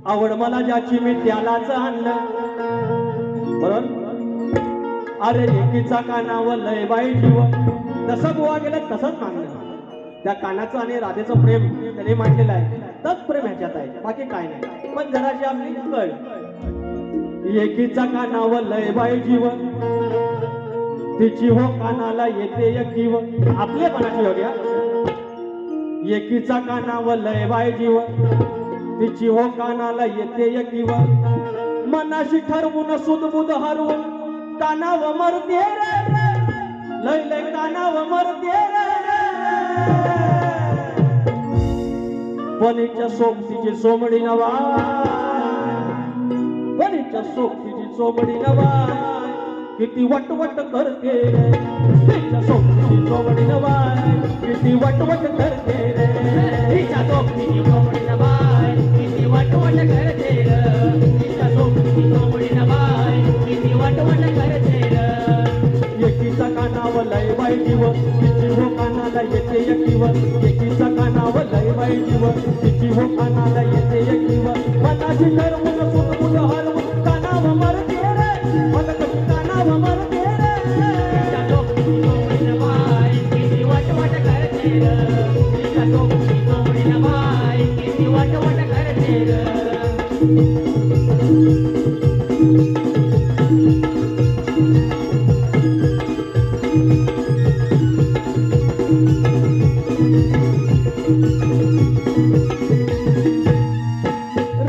आवड मला ज्याची मी त्यालाच आणलं बरोबर. अरे एकीचा कानावर लय बाई जीव, जसं गोवा गेलं तसंच मानलं. त्या कानाचं आणि राधेचं प्रेम त्याने मांडलेलं आहे, तच प्रेम ह्याच्यात आहे, बाकी काय नाही. पण जराशी आपली कळ, एकीचा कानावर लय बाई जीव, तिची हो कानाला येते यकीव. आपल्या मनाची हो घ्या. एकीचा कानावर लय बाई जीव, तिची हो कानाला येते यकीव. मनाशी ठरवून सुदबुद हरवून कानावर मरते रे, लय लय कानावर मरते रे. बनीच्या सोबतीची सोमडी नवा, बनीच्या सोबतीची सोमडी नवा, किती वटवट करते रे. तिच्या सोबतीची सोमडी नवा, किती वटवट करते रे. तिच्या सोबतीची सोमडी नवा, किती वटवट करते रे. तिच्या सोबतीची सोमडी नवा, किती वटवट करते रे. एकीचा कानावर लय बाई जीव, तिची हो कानाला येते यकीव. एकीचा कानावर लय बाई जीव, तिची हो कानाला येते यकीव. मनाशी ठरवून सुदबुद हरवून कानावर मरते रे, मला कशी कानावर मरते रे. तिच्या सोबतीची सोमडी नवा, किती वटवट करते रे. तिच्या सोबतीची सोमडी नवा, किती वटवट करते रे.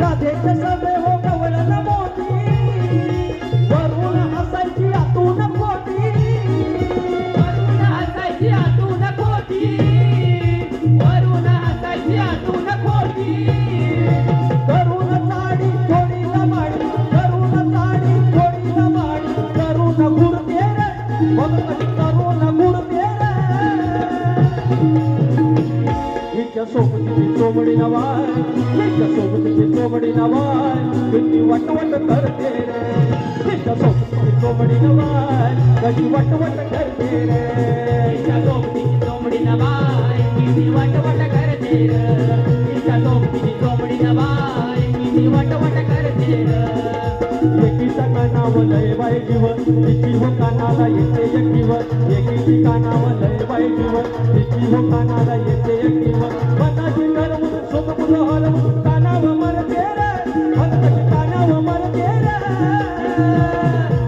राधेच्या सभे हो गवळण मोठी, वरून हसायची आतून खोटी. वरून हसायची आतून खोटी, वरून हसायची आतून खोटी. करून साडी थोडी लबाडी, करून साडी थोडी लबाडी, करून घुरते रे, बघ कशी करून घुरते रे. हिच्या सोबतीची चोमडी नवाय, हिच्या सोबतीची चोमडी नवाय, किती वटवट करते रे. हिच्या सोबतीची चोमडी नवाय, कशी वटवट करते रे. हिच्या सोबतीची चोमडी नवाय, किती वटवट करते रे. हिच्या सोबतीची चोमडी नवाय, किती वटवट करते रे. एकीचा कानावर लय बाई जीव, तिची हो कानाला येते यकीव. एकीची कानावर लय बाई जीव, तिची हो कानाला येते यकीव. मनाशी ठरवून सुदबुद हरवून कानावर मरते रे, मला कशी कानावर मरते रे.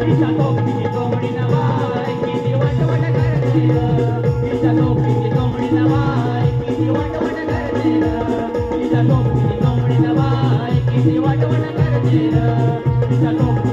तिच्या सोबतीची चोमडी नवाय, किती वटवट करते रे. तिच्या सोबतीची चोमडी नवाय, किती वटवट करते रे. तिच्या सोबतीची चोमडी नवाय, किती वटवट करते रे. तिच्या सोबतीची